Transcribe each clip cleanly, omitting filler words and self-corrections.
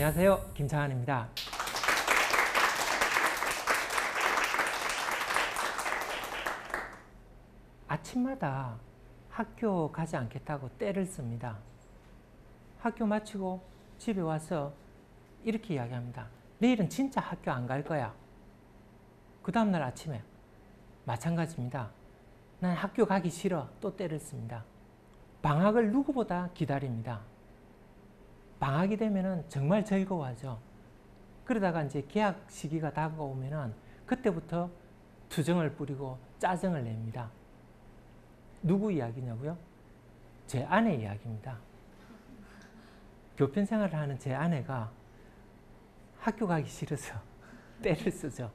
안녕하세요. 김창환입니다. 아침마다 학교 가지 않겠다고 떼를 씁니다. 학교 마치고 집에 와서 이렇게 이야기합니다. 내일은 진짜 학교 안 갈 거야. 그 다음날 아침에 마찬가지입니다. 난 학교 가기 싫어. 또 떼를 씁니다. 방학을 누구보다 기다립니다. 방학이 되면은 정말 즐거워하죠. 그러다가 이제 개학 시기가 다가오면은 그때부터 투정을 부리고 짜증을 냅니다. 누구 이야기냐고요? 제 아내 이야기입니다. 교편 생활을 하는 제 아내가 학교 가기 싫어서 떼를 쓰죠.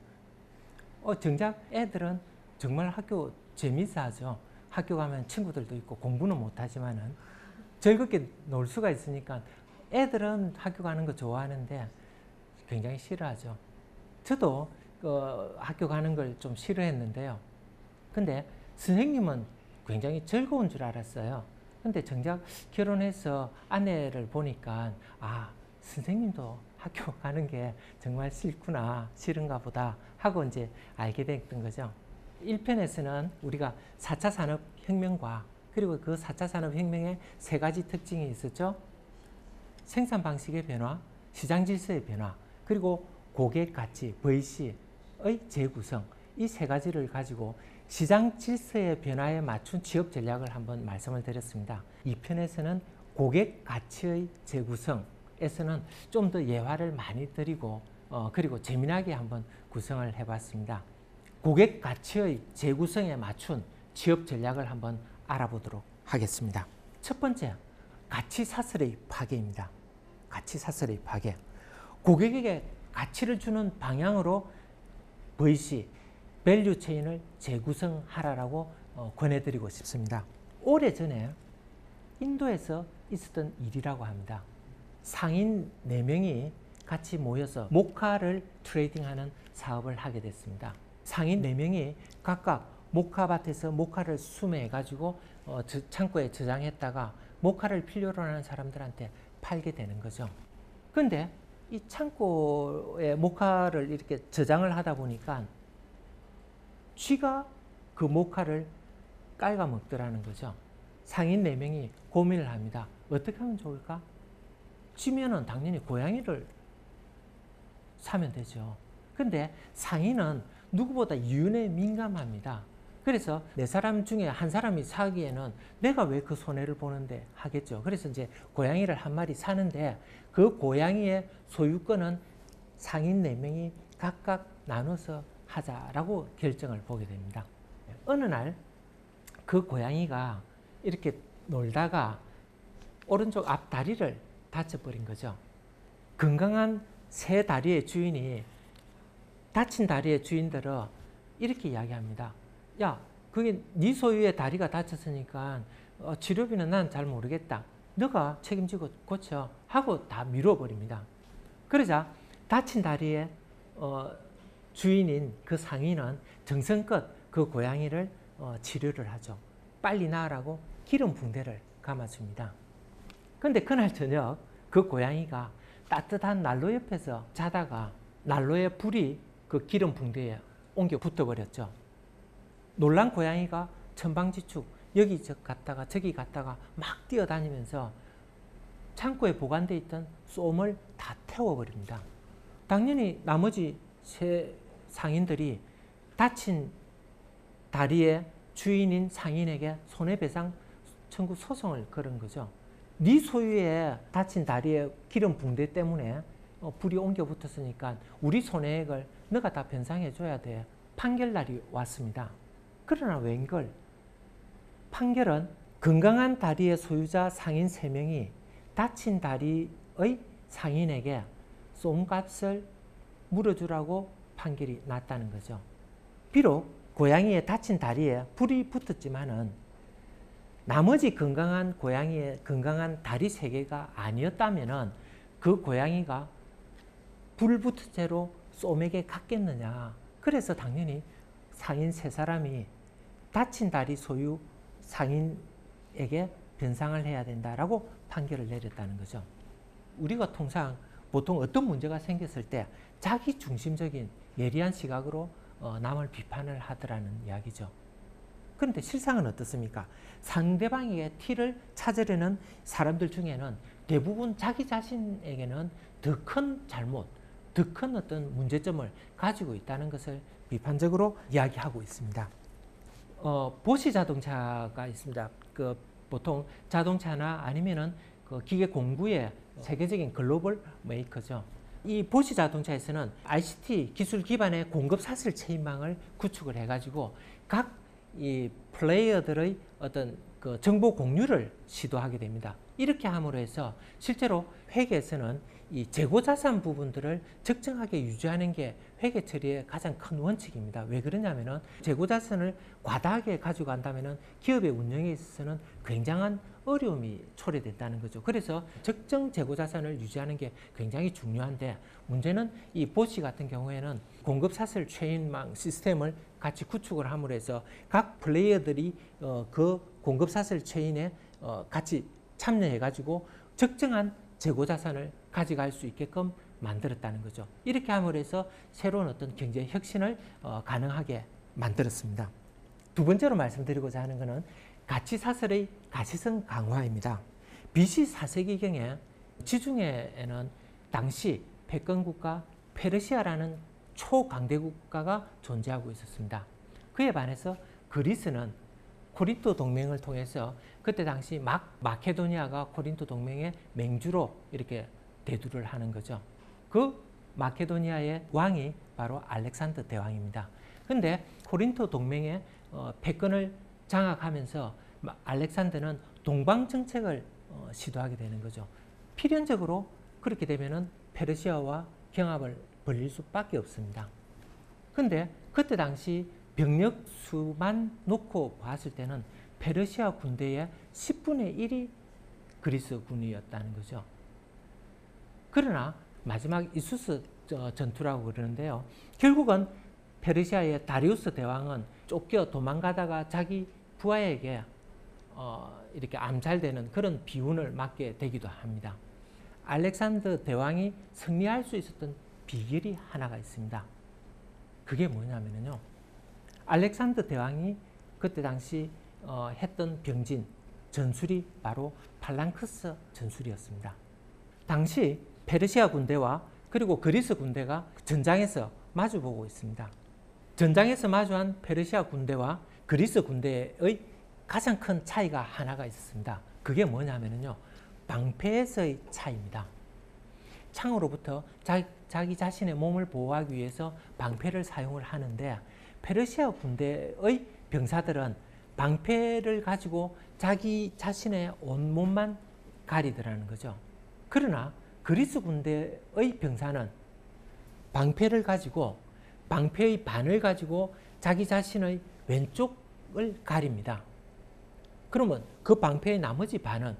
정작 애들은 정말 학교 재밌어 하죠. 학교 가면 친구들도 있고 공부는 못하지만은 즐겁게 놀 수가 있으니까 애들은 학교 가는 거 좋아하는데 굉장히 싫어하죠. 저도 학교 가는 걸 좀 싫어했는데요. 근데 선생님은 굉장히 즐거운 줄 알았어요. 근데 정작 결혼해서 아내를 보니까 선생님도 학교 가는 게 정말 싫구나, 싫은가 보다 하고 이제 알게 됐던 거죠. 1편에서는 우리가 4차 산업혁명과 그리고 그 4차 산업혁명의 세 가지 특징이 있었죠. 생산 방식의 변화, 시장 질서의 변화, 그리고 고객 가치, VC의 재구성, 이 세 가지를 가지고 시장 질서의 변화에 맞춘 취업 전략을 한번 말씀을 드렸습니다. 2편에서는 고객 가치의 재구성에서는 좀 더 예화를 많이 드리고 그리고 재미나게 한번 구성을 해봤습니다. 고객 가치의 재구성에 맞춘 취업 전략을 한번 알아보도록 하겠습니다. 첫 번째, 가치 사슬의 파괴입니다. 가치 사슬의 파괴. 고객에게 가치를 주는 방향으로 VC, 밸류 체인을 재구성하라고 권해드리고 싶습니다. 오래전에 인도에서 있었던 일이라고 합니다. 상인 4명이 같이 모여서 모카를 트레이딩하는 사업을 하게 됐습니다. 상인 4명이 각각 모카밭에서 모카를 수매해가지고 창고에 저장했다가 모카를 필요로 하는 사람들한테 팔게 되는 거죠. 그런데 이 창고에 모카를 이렇게 저장을 하다 보니까 쥐가 그 모카를 깔아먹더라는 거죠. 상인 4명이 고민을 합니다. 어떻게 하면 좋을까? 쥐면은 당연히 고양이를 사면 되죠. 근데 상인은 누구보다 이윤에 민감합니다. 그래서 4사람 중에 한 사람이 사기에는 내가 왜 그 손해를 보는데 하겠죠. 그래서 이제 고양이를 한 마리 사는데 그 고양이의 소유권은 상인 4명이 각각 나눠서 하자라고 결정을 보게 됩니다. 어느 날 그 고양이가 이렇게 놀다가 오른쪽 앞 다리를 다쳐버린 거죠. 건강한 새 다리의 주인이 다친 다리의 주인들은 이렇게 이야기합니다. 야, 그게 네 소유의 다리가 다쳤으니까 치료비는 난 잘 모르겠다. 너가 책임지고 고쳐 하고 다 미뤄버립니다. 그러자 다친 다리의 주인인 그 상인은 정성껏 그 고양이를 치료를 하죠. 빨리 나으라고 기름 붕대를 감아줍니다. 그런데 그날 저녁 그 고양이가 따뜻한 난로 옆에서 자다가 난로의 불이 그 기름 붕대에 옮겨 붙어버렸죠. 놀란 고양이가 천방지축 여기 갔다가 저기 갔다가 막 뛰어다니면서 창고에 보관되어 있던 쏨을 다 태워버립니다. 당연히 나머지 세 상인들이 다친 다리의 주인인 상인에게 손해배상 청구 소송을 걸은 거죠. 네 소유의 다친 다리의 기름 붕대 때문에 불이 옮겨 붙었으니까 우리 손해액을 너가 다 변상해 줘야 돼. 판결날이 왔습니다. 그러나 웬걸 판결은 건강한 다리의 소유자 상인 3명이 다친 다리의 상인에게 쏨값을 물어주라고 판결이 났다는 거죠. 비록 고양이의 다친 다리에 불이 붙었지만은 나머지 건강한 고양이의 건강한 다리 3개가 아니었다면은 그 고양이가 불 붙은 채로 쏨에게 갔겠느냐. 그래서 당연히 상인 3사람이 다친 다리 소유 상인에게 변상을 해야 된다라고 판결을 내렸다는 거죠. 우리가 통상 보통 어떤 문제가 생겼을 때 자기 중심적인 예리한 시각으로 남을 비판을 하더라는 이야기죠. 그런데 실상은 어떻습니까? 상대방에게 티를 찾으려는 사람들 중에는 대부분 자기 자신에게는 더 큰 잘못, 더 큰 어떤 문제점을 가지고 있다는 것을 비판적으로 이야기하고 있습니다. 보시 자동차가 있습니다. 보통 자동차나 아니면은 기계 공구의 세계적인 글로벌 메이커죠. 이 보시 자동차에서는 ICT 기술 기반의 공급 사슬 체인망을 구축을 해가지고 각 이 플레이어들의 어떤 정보 공유를 시도하게 됩니다. 이렇게 함으로 해서 실제로 회계에서는 이 재고 자산 부분들을 적정하게 유지하는 게 회계 처리의 가장 큰 원칙입니다. 왜 그러냐면은 재고 자산을 과다하게 가지고 간다면은 기업의 운영에 있어서는 굉장한 어려움이 초래된다는 거죠. 그래서 적정 재고 자산을 유지하는 게 굉장히 중요한데, 문제는 이 보시 같은 경우에는 공급 사슬 체인망 시스템을 같이 구축을 함으로 해서 각 플레이어들이 그 공급 사슬 체인에 같이 참여해 가지고 적정한 재고 자산을 가져갈 수 있게끔 만들었다는 거죠. 이렇게 함으로 해서 새로운 어떤 경제 혁신을 가능하게 만들었습니다. 두 번째로 말씀드리고자 하는 것은 가치 사슬의 가시성 강화입니다. BC 4세기경에 지중해에는 당시 패권국가 페르시아라는 초강대 국가가 존재하고 있었습니다. 그에 반해서 그리스는 코린토 동맹을 통해서 그때 당시 마케도니아가 코린토 동맹의 맹주로 이렇게 대두를 하는 거죠. 그 마케도니아의 왕이 바로 알렉산더 대왕입니다. 근데 코린토 동맹의 패권을 장악하면서 알렉산더는 동방 정책을 시도하게 되는 거죠. 필연적으로 그렇게 되면은 페르시아와 경합을 벌일 수밖에 없습니다. 근데 그때 당시 병력 수만 놓고 봤을 때는 페르시아 군대의 10분의 1이 그리스 군이었다는 거죠. 그러나 마지막 이수스 전투라고 그러는데요. 결국은 페르시아의 다리우스 대왕은 쫓겨 도망가다가 자기 부하에게 이렇게 암살되는 그런 비운을 맞게 되기도 합니다. 알렉산더 대왕이 승리할 수 있었던 비결이 하나가 있습니다. 그게 뭐냐면요. 알렉산더 대왕이 그때 당시 했던 병진 전술이 바로 팔랑크스 전술이었습니다. 당시 페르시아 군대와 그리고 그리스 군대가 전장에서 마주보고 있습니다. 전장에서 마주한 페르시아 군대와 그리스 군대의 가장 큰 차이가 하나가 있었습니다. 그게 뭐냐면요. 방패에서의 차이입니다. 창으로부터 자기 자신의 몸을 보호하기 위해서 방패를 사용을 하는데, 페르시아 군대의 병사들은 방패를 가지고 자기 자신의 온몸만 가리더라는 거죠. 그러나 그리스 군대의 병사는 방패를 가지고 방패의 반을 가지고 자기 자신의 왼쪽을 가립니다. 그러면 그 방패의 나머지 반은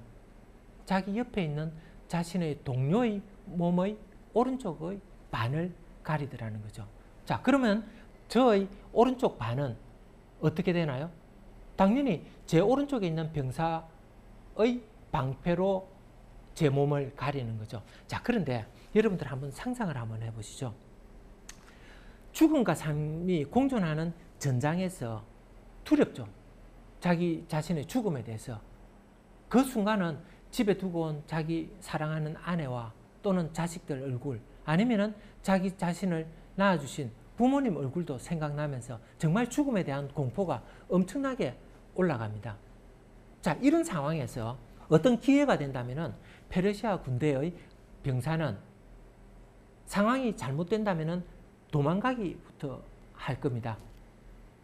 자기 옆에 있는 자신의 동료의 몸의 오른쪽의 반을 가리더라는 거죠. 자, 그러면 저의 오른쪽 반은 어떻게 되나요? 당연히 제 오른쪽에 있는 병사의 방패로 제 몸을 가리는 거죠. 자, 그런데 여러분들 한번 상상을 한번 해보시죠. 죽음과 삶이 공존하는 전장에서 두렵죠. 자기 자신의 죽음에 대해서. 그 순간은 집에 두고 온 자기 사랑하는 아내와 또는 자식들 얼굴, 아니면은 자기 자신을 낳아주신 부모님 얼굴도 생각나면서 정말 죽음에 대한 공포가 엄청나게 올라갑니다. 자, 이런 상황에서 어떤 기회가 된다면은 페르시아 군대의 병사는 상황이 잘못된다면은 도망가기부터 할 겁니다.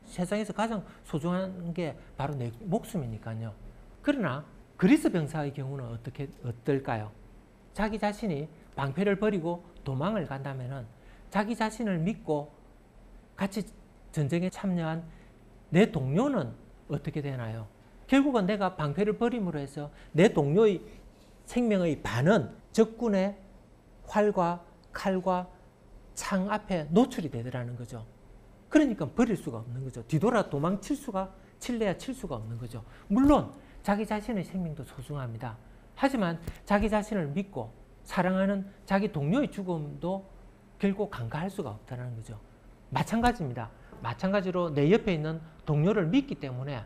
세상에서 가장 소중한 게 바로 내 목숨이니까요. 그러나 그리스 병사의 경우는 어떨까요? 자기 자신이 방패를 버리고 도망을 간다면은 자기 자신을 믿고 같이 전쟁에 참여한 내 동료는 어떻게 되나요? 결국은 내가 방패를 버림으로 해서 내 동료의 생명의 반은 적군의 활과 칼과 창 앞에 노출이 되더라는 거죠. 그러니까 버릴 수가 없는 거죠. 뒤돌아 칠래야 칠 수가 없는 거죠. 물론 자기 자신의 생명도 소중합니다. 하지만 자기 자신을 믿고 사랑하는 자기 동료의 죽음도 결국 간과할 수가 없다는 거죠. 마찬가지입니다. 마찬가지로 내 옆에 있는 동료를 믿기 때문에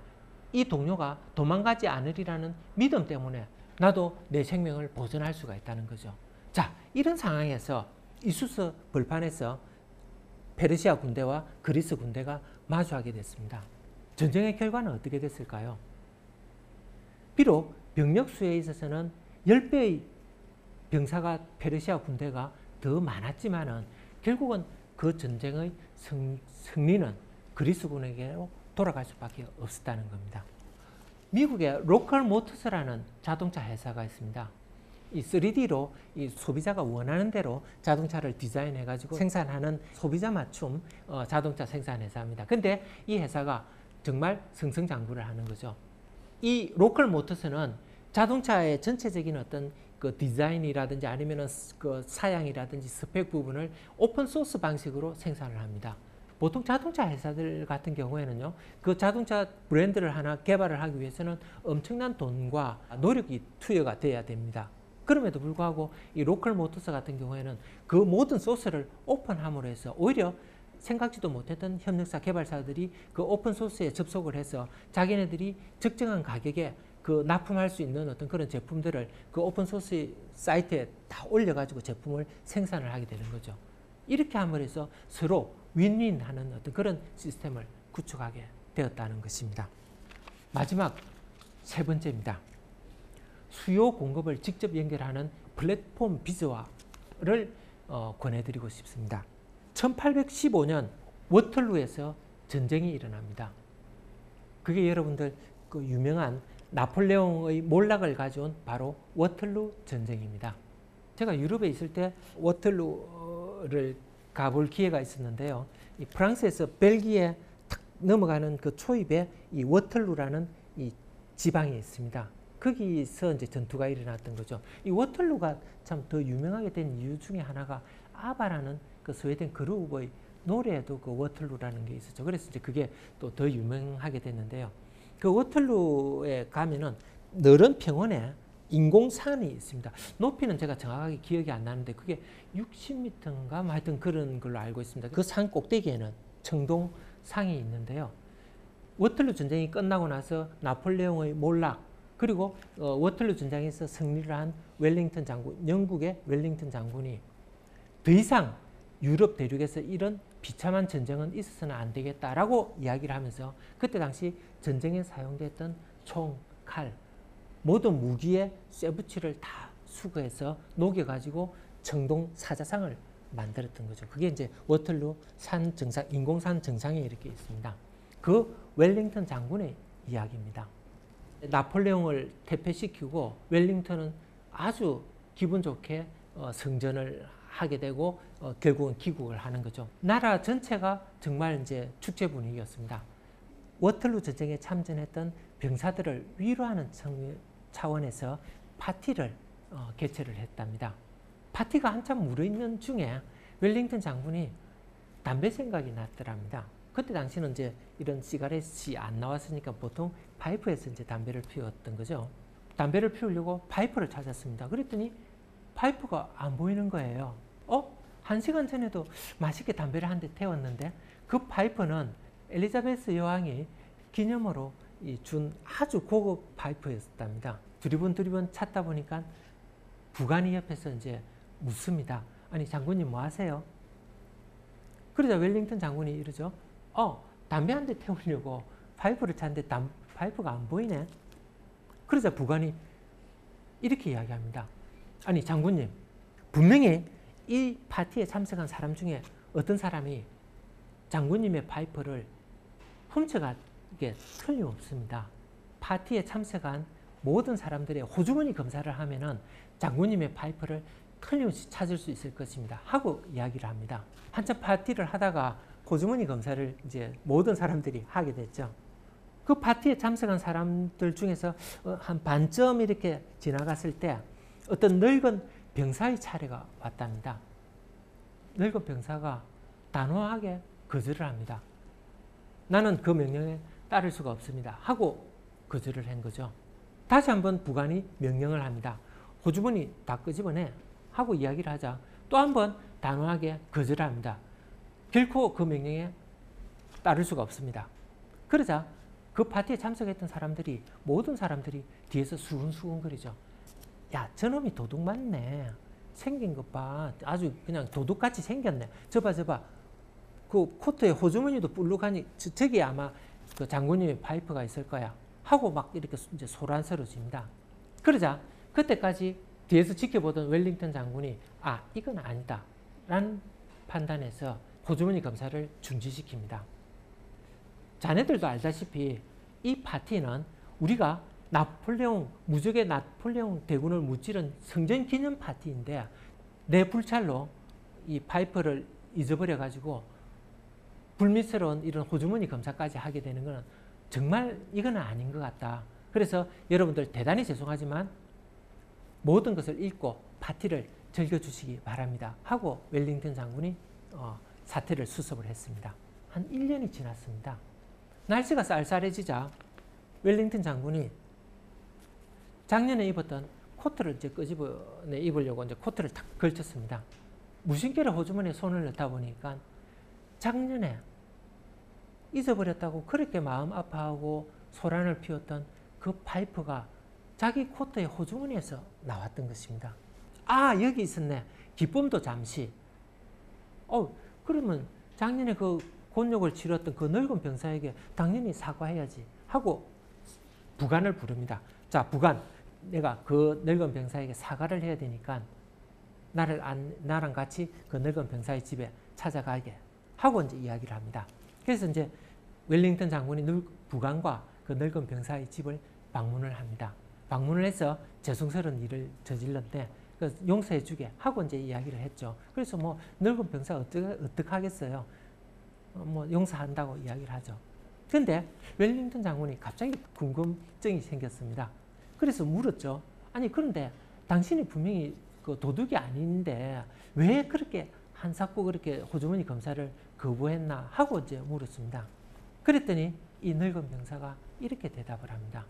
이 동료가 도망가지 않으리라는 믿음 때문에 나도 내 생명을 보존할 수가 있다는 거죠. 자, 이런 상황에서 이수스 벌판에서 페르시아 군대와 그리스 군대가 마주하게 됐습니다. 전쟁의 결과는 어떻게 됐을까요? 비록 병력 수에 있어서는 10배의 병사가 페르시아 군대가 더 많았지만은 결국은 그 전쟁의 승리는 그리스군에게로 돌아갈 수밖에 없었다는 겁니다. 미국의 로컬 모터스라는 자동차 회사가 있습니다. 이 3D로 이 소비자가 원하는 대로 자동차를 디자인해 가지고 생산하는 소비자 맞춤 자동차 생산 회사입니다. 근데 이 회사가 정말 승승장구를 하는 거죠. 이 로컬 모터스는 자동차의 전체적인 어떤 그 디자인이라든지 아니면은 그 사양이라든지 스펙 부분을 오픈 소스 방식으로 생산을 합니다. 보통 자동차 회사들 같은 경우에는요, 그 자동차 브랜드를 하나 개발을 하기 위해서는 엄청난 돈과 노력이 투여가 돼야 됩니다. 그럼에도 불구하고 이 로컬 모터스 같은 경우에는 그 모든 소스를 오픈함으로 해서 오히려 생각지도 못했던 협력사 개발사들이 그 오픈 소스에 접속을 해서 자기네들이 적정한 가격에 그 납품할 수 있는 어떤 그런 제품들을 그 오픈 소스 사이트에 다 올려가지고 제품을 생산을 하게 되는 거죠. 이렇게 함으로써 서로 윈윈하는 어떤 그런 시스템을 구축하게 되었다는 것입니다. 마지막 세 번째입니다. 수요 공급을 직접 연결하는 플랫폼 비즈화를 권해드리고 싶습니다. 1815년 워털루에서 전쟁이 일어납니다. 그게 여러분들 그 유명한 나폴레옹의 몰락을 가져온 바로 워털루 전쟁입니다. 제가 유럽에 있을 때 워털루를 가볼 기회가 있었는데요. 이 프랑스에서 벨기에 탁 넘어가는 그 초입에 이 워털루라는 이 지방이 있습니다. 거기서 이제 전투가 일어났던 거죠. 이 워털루가 참 더 유명하게 된 이유 중에 하나가 아바라는 그 스웨덴 그룹의 노래에도 그 워털루라는 게 있었죠. 그래서 이제 그게 또 더 유명하게 됐는데요. 그 워털루에 가면은 너른 평원에 인공산이 있습니다. 높이는 제가 정확하게 기억이 안 나는데 그게 60m인가 하여튼 그런 걸로 알고 있습니다. 그 산 꼭대기에는 청동상이 있는데요. 워털루 전쟁이 끝나고 나서 나폴레옹의 몰락 그리고 워털루 전쟁에서 승리를 한 웰링턴 장군, 영국의 웰링턴 장군이 더 이상 유럽 대륙에서 이런 비참한 전쟁은 있어서는 안 되겠다라고 이야기를 하면서 그때 당시 전쟁에 사용됐던 총, 칼, 모든 무기의 쇠붙이를 다 수거해서 녹여가지고 청동 사자상을 만들었던 거죠. 그게 이제 워털루 산 정상, 인공산 정상에 이렇게 있습니다. 그 웰링턴 장군의 이야기입니다. 나폴레옹을 퇴폐시키고 웰링턴은 아주 기분 좋게 성전을 하게 되고 결국은 귀국을 하는 거죠. 나라 전체가 정말 이제 축제 분위기였습니다. 워털루 전쟁에 참전했던 병사들을 위로하는 차원에서 파티를 개최를 했답니다. 파티가 한참 무르익는 중에 웰링턴 장군이 담배 생각이 났더랍니다. 그때 당시는 이제 이런 시가렛이 안 나왔으니까 보통 파이프에서 이제 담배를 피웠던 거죠. 담배를 피우려고 파이프를 찾았습니다. 그랬더니 파이프가 안 보이는 거예요. 1시간 전에도 맛있게 담배를 한 대 태웠는데 그 파이프는 엘리자베스 여왕이 기념으로 준 아주 고급 파이프였답니다. 두리번 찾다 보니까 부관이 옆에서 이제 묻습니다. 아니 장군님 뭐 하세요? 그러자 웰링턴 장군이 이러죠. 담배 한 대 태우려고 파이프를 찾는데 파이프가 안 보이네. 그러자 부관이 이렇게 이야기합니다. 아니 장군님, 분명히 이 파티에 참석한 사람 중에 어떤 사람이 장군님의 파이프를 훔쳐가게 틀림없습니다. 파티에 참석한 모든 사람들의 호주머니 검사를 하면은 장군님의 파이프를 틀림없이 찾을 수 있을 것입니다. 하고 이야기를 합니다. 한참 파티를 하다가 호주머니 검사를 이제 모든 사람들이 하게 됐죠. 그 파티에 참석한 사람들 중에서 한 반쯤 이렇게 지나갔을 때 어떤 늙은 병사의 차례가 왔답니다. 늙은 병사가 단호하게 거절을 합니다. 나는 그 명령에 따를 수가 없습니다. 하고 거절을 한 거죠. 다시 한번 부관이 명령을 합니다. 호주머니 다 끄집어내. 하고 이야기를 하자 또 한 번 단호하게 거절합니다. 결코 그 명령에 따를 수가 없습니다. 그러자 그 파티에 참석했던 사람들이 모든 사람들이 뒤에서 수근수근거리죠. 야, 저놈이 도둑 맞네. 생긴 것 봐. 아주 그냥 도둑같이 생겼네. 저봐. 그 코트에 호주머니도 불룩하니 저기 아마 그 장군님의 파이프가 있을 거야. 하고 막 이렇게 이제 소란스러워집니다. 그러자 그때까지 뒤에서 지켜보던 웰링턴 장군이 아, 이건 아니다. 라는 판단에서 호주머니 검사를 중지시킵니다. 자네들도 알다시피 이 파티는 우리가 무적의 나폴레옹 대군을 무찌른 성전 기념 파티인데 내 불찰로 이 파이프를 잊어버려 가지고 불미스러운 이런 호주머니 검사까지 하게 되는 것은 정말 이건 아닌 것 같다. 그래서 여러분들 대단히 죄송하지만 모든 것을 잊고 파티를 즐겨주시기 바랍니다. 하고 웰링턴 장군이 사퇴를 수습을 했습니다. 한 1년이 지났습니다. 날씨가 쌀쌀해지자 웰링턴 장군이 작년에 입었던 코트를 이제 끄집어내 입으려고 이제 코트를 탁 걸쳤습니다. 무심결에 호주머니에 손을 넣다 보니까 작년에 잊어버렸다고 그렇게 마음 아파하고 소란을 피웠던 그 파이프가 자기 코트의 호주머니에서 나왔던 것입니다. 아, 여기 있었네. 기쁨도 잠시. 그러면 작년에 그 곤욕을 치렀던 그 늙은 병사에게 당연히 사과해야지 하고 부관을 부릅니다. 자, 부관, 내가 그 늙은 병사에게 사과를 해야 되니까 나랑 같이 그 늙은 병사의 집에 찾아가게 하고 이제 이야기를 합니다. 그래서 이제 웰링턴 장군이 부관과 그 늙은 병사의 집을 방문을 합니다. 방문을 해서 죄송스러운 일을 저질렀는데 용서해 주게 하고 이제 이야기를 했죠. 그래서 뭐 늙은 병사 어떡하겠어요. 뭐 용서한다고 이야기를 하죠. 그런데 웰링턴 장군이 갑자기 궁금증이 생겼습니다. 그래서 물었죠. 아니 그런데 당신이 분명히 그 도둑이 아닌데 왜 그렇게 한사코 그렇게 호주머니 검사를 거부했나 하고 이제 물었습니다. 그랬더니 이 늙은 병사가 이렇게 대답을 합니다.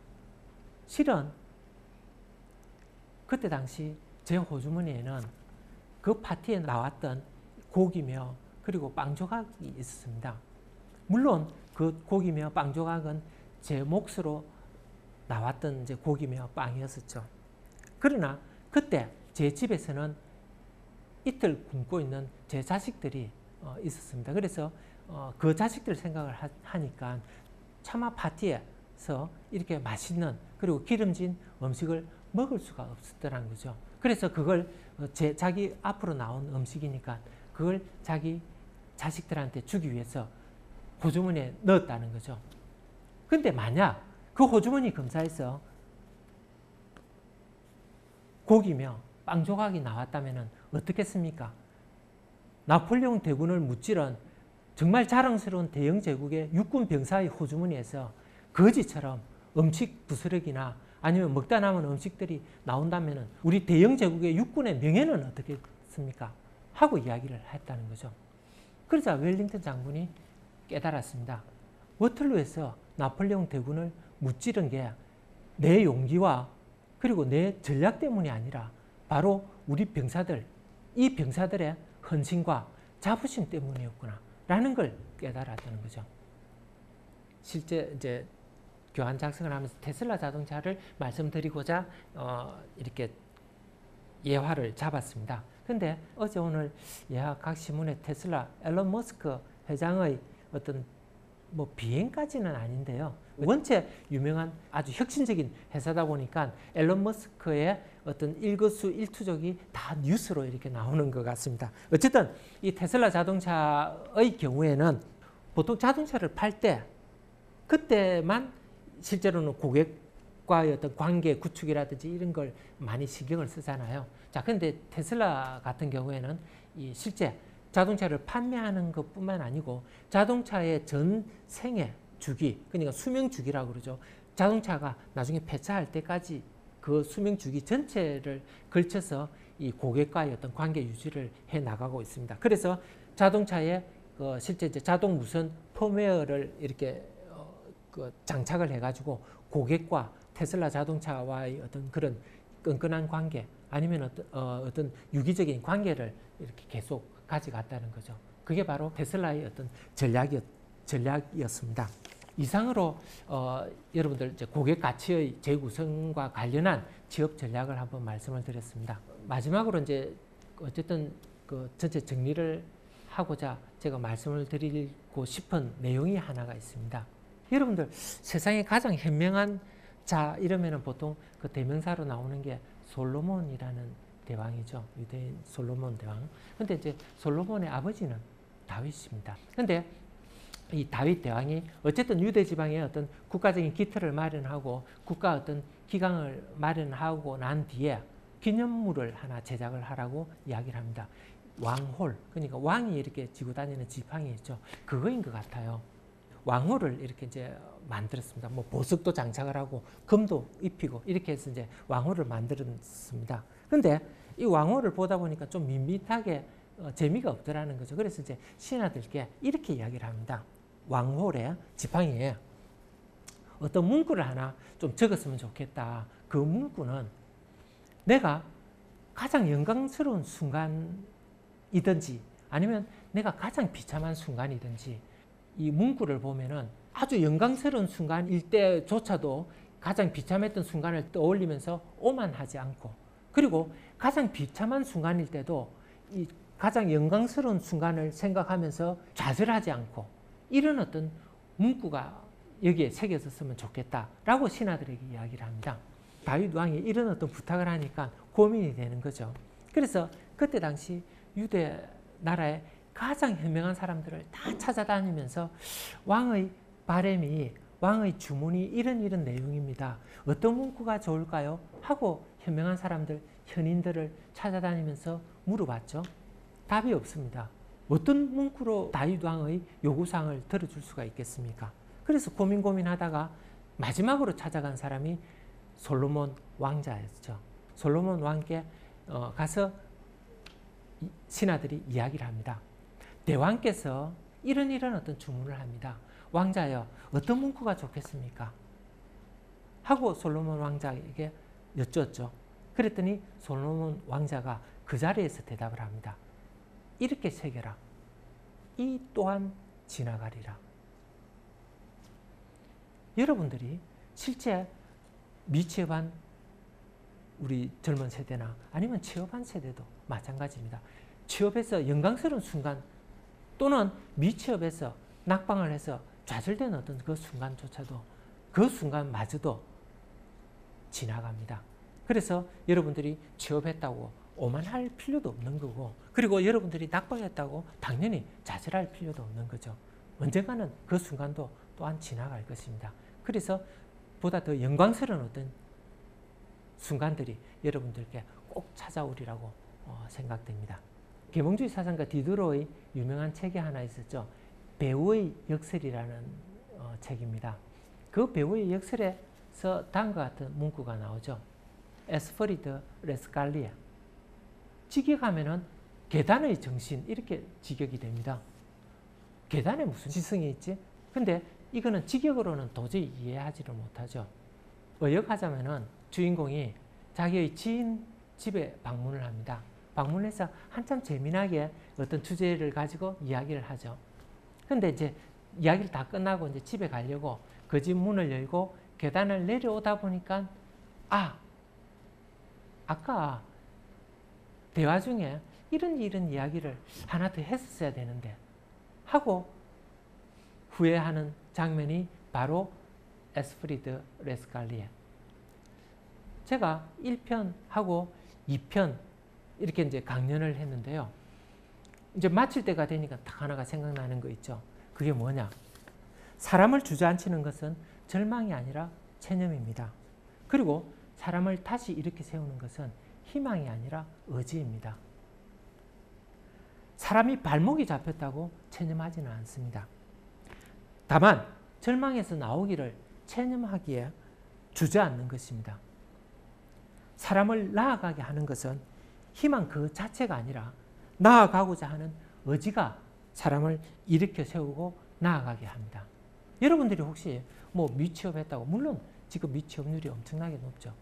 실은 그때 당시 제 호주머니에는 그 파티에 나왔던 고기며 그리고 빵 조각이 있었습니다. 물론 그 고기며 빵 조각은 제 몫으로 나왔던 이제 고기며 빵이었었죠. 그러나 그때 제 집에서는 이틀 굶고 있는 제 자식들이 있었습니다. 그래서 그 자식들 생각을 하니까 차마 파티에서 이렇게 맛있는 그리고 기름진 음식을 먹을 수가 없었더라는 거죠. 그래서 그걸 자기 앞으로 나온 음식이니까 그걸 자기 자식들한테 주기 위해서 호주머니에 넣었다는 거죠. 근데 만약 그 호주머니 검사에서 고기며 빵 조각이 나왔다면 어떻겠습니까? 나폴레옹 대군을 무찌른 정말 자랑스러운 대영 제국의 육군 병사의 호주머니에서 거지처럼 음식 부스러기나 아니면 먹다 남은 음식들이 나온다면 우리 대영 제국의 육군의 명예는 어떻겠습니까? 하고 이야기를 했다는 거죠. 그러자 웰링턴 장군이 깨달았습니다. 워털루에서 나폴레옹 대군을 무찌른 게 내 용기와 그리고 내 전략 때문이 아니라 바로 우리 병사들, 이 병사들의 헌신과 자부심 때문이었구나 라는 걸 깨달았다는 거죠. 실제 이제 교환 작성을 하면서 테슬라 자동차를 말씀드리고자 이렇게 예화를 잡았습니다. 근데 어제 오늘 예화 각 신문에 테슬라 앨런 머스크 회장의 어떤 뭐 비행까지는 아닌데요. 원체 유명한 아주 혁신적인 회사다 보니까 앨런 머스크의 어떤 일거수일투족이 다 뉴스로 이렇게 나오는 것 같습니다. 어쨌든 이 테슬라 자동차의 경우에는 보통 자동차를 팔 때 그때만 실제로는 고객과의 어떤 관계 구축이라든지 이런 걸 많이 신경을 쓰잖아요. 자, 근데 테슬라 같은 경우에는 이 실제 자동차를 판매하는 것뿐만 아니고 자동차의 전 생애 주기, 그러니까 수명 주기라고 그러죠. 자동차가 나중에 폐차할 때까지 그 수명 주기 전체를 걸쳐서 이 고객과의 어떤 관계 유지를 해 나가고 있습니다. 그래서 자동차에 실제 이제 자동 무선 펌웨어를 이렇게 장착을 해가지고 고객과 테슬라 자동차와의 어떤 그런 끈끈한 관계, 아니면 어떤 유기적인 관계를 이렇게 계속 가져갔다는 거죠. 그게 바로 테슬라의 어떤 전략이었습니다. 이상으로 여러분들 이제 고객 가치의 재구성과 관련한 취업 전략을 한번 말씀을 드렸습니다. 마지막으로 이제 어쨌든 그 전체 정리를 하고자 제가 말씀을 드리고 싶은 내용이 하나가 있습니다. 여러분들 세상에 가장 현명한 자 이러면은 보통 그 대명사로 나오는 게 솔로몬이라는 대왕이죠. 유대인 솔로몬 대왕. 근데 이제 솔로몬의 아버지는 다윗입니다. 근데 이 다윗 대왕이 어쨌든 유대 지방에 어떤 국가적인 기틀을 마련하고 국가 어떤 기강을 마련하고 난 뒤에 기념물을 하나 제작을 하라고 이야기를 합니다. 왕홀, 그러니까 왕이 이렇게 지고 다니는 지팡이 있죠. 그거인 것 같아요. 왕홀을 이렇게 이제 만들었습니다. 뭐 보석도 장착을 하고 금도 입히고 이렇게 해서 이제 왕홀을 만들었습니다. 근데 이 왕홀을 보다 보니까 좀 밋밋하게 재미가 없더라는 거죠. 그래서 이제 신하들께 이렇게 이야기를 합니다. 왕홀에 지팡이에 어떤 문구를 하나 좀 적었으면 좋겠다. 그 문구는 내가 가장 영광스러운 순간이든지 아니면 내가 가장 비참한 순간이든지 이 문구를 보면은 아주 영광스러운 순간일 때조차도 가장 비참했던 순간을 떠올리면서 오만하지 않고 그리고 가장 비참한 순간일 때도 이 가장 영광스러운 순간을 생각하면서 좌절하지 않고 이런 어떤 문구가 여기에 새겨졌으면 좋겠다라고 신하들에게 이야기를 합니다. 다윗 왕이 이런 어떤 부탁을 하니까 고민이 되는 거죠. 그래서 그때 당시 유대 나라의 가장 현명한 사람들을 다 찾아다니면서 왕의 바람이 왕의 주문이 이런 내용입니다. 어떤 문구가 좋을까요? 하고 현명한 사람들, 현인들을 찾아다니면서 물어봤죠. 답이 없습니다. 어떤 문구로 다윗 왕의 요구사항을 들어줄 수가 있겠습니까? 그래서 고민하다가 마지막으로 찾아간 사람이 솔로몬 왕자였죠. 솔로몬 왕께 가서 신하들이 이야기를 합니다. 대왕께서 이런 어떤 주문을 합니다. 왕자여, 어떤 문구가 좋겠습니까? 하고 솔로몬 왕자에게 여쭈었죠. 그랬더니 솔로몬 왕자가 그 자리에서 대답을 합니다. 이렇게 새겨라. 이 또한 지나가리라. 여러분들이 실제 미취업한 우리 젊은 세대나 아니면 취업한 세대도 마찬가지입니다. 취업에서 영광스러운 순간 또는 미취업에서 낙방을 해서 좌절된 어떤 그 순간조차도 그 순간마저도 지나갑니다. 그래서 여러분들이 취업했다고 오만할 필요도 없는 거고 그리고 여러분들이 낙방했다고 당연히 좌절할 필요도 없는 거죠. 언젠가는 그 순간도 또한 지나갈 것입니다. 그래서 보다 더 영광스러운 어떤 순간들이 여러분들께 꼭 찾아오리라고 생각됩니다. 계몽주의 사상가 디드로의 유명한 책이 하나 있었죠. 배우의 역설이라는 책입니다. 그 배우의 역설에서 다음과 같은 문구가 나오죠. 에스퍼리드 레스칼리아. 직역하면은 계단의 정신 이렇게 직역이 됩니다. 계단에 무슨 지성이 있지? 근데 이거는 직역으로는 도저히 이해하지를 못하죠. 의역하자면은 주인공이 자기의 지인 집에 방문을 합니다. 방문해서 한참 재미나게 어떤 주제를 가지고 이야기를 하죠. 근데 이제 이야기를 다 끝나고 이제 집에 가려고 그 집 문을 열고 계단을 내려오다 보니까 아까 대화 중에 이런 이야기를 하나 더 했었어야 되는데 하고 후회하는 장면이 바로 에스프리드 레스칼리에. 제가 1편하고 2편 이렇게 이제 강연을 했는데요. 이제 마칠 때가 되니까 딱 하나가 생각나는 거 있죠. 그게 뭐냐? 사람을 주저앉히는 것은 절망이 아니라 체념입니다. 그리고 사람을 다시 이렇게 세우는 것은 희망이 아니라 의지입니다. 사람이 발목이 잡혔다고 체념하지는 않습니다. 다만 절망에서 나오기를 체념하기에 주저앉는 것입니다. 사람을 나아가게 하는 것은 희망 그 자체가 아니라 나아가고자 하는 의지가 사람을 일으켜 세우고 나아가게 합니다. 여러분들이 혹시 뭐 미취업했다고, 물론 지금 미취업률이 엄청나게 높죠.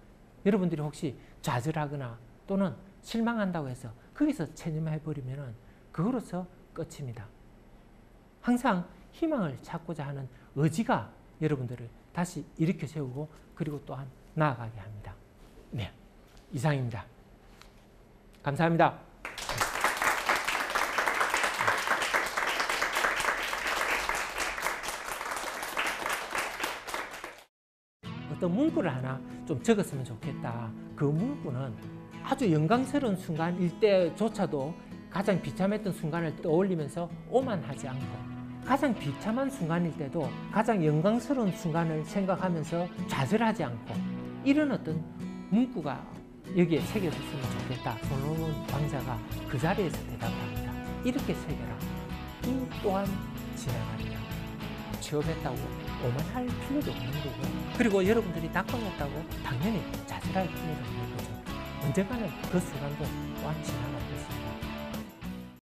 여러분들이 혹시 좌절하거나 또는 실망한다고 해서 거기서 체념해버리면 그거로서 끝입니다. 항상 희망을 찾고자 하는 의지가 여러분들을 다시 일으켜 세우고 그리고 또한 나아가게 합니다. 네, 이상입니다. 감사합니다. 어떤 문구를 하나 좀 적었으면 좋겠다. 그 문구는 아주 영광스러운 순간일 때조차도 가장 비참했던 순간을 떠올리면서 오만하지 않고 가장 비참한 순간일 때도 가장 영광스러운 순간을 생각하면서 좌절하지 않고 이런 어떤 문구가 여기에 새겨졌으면 좋겠다. 솔로몬 왕자가 그 자리에서 대답을 합니다. 이렇게 새겨라. 이 또한 지나가리라. 취업했다고 오만할 필요도 없는 거고 그리고 여러분들이 낙방했다고 당연히 좌절할 필요도 없는 거죠. 언젠가는 그 순간도 또한 지나갈 것입니다.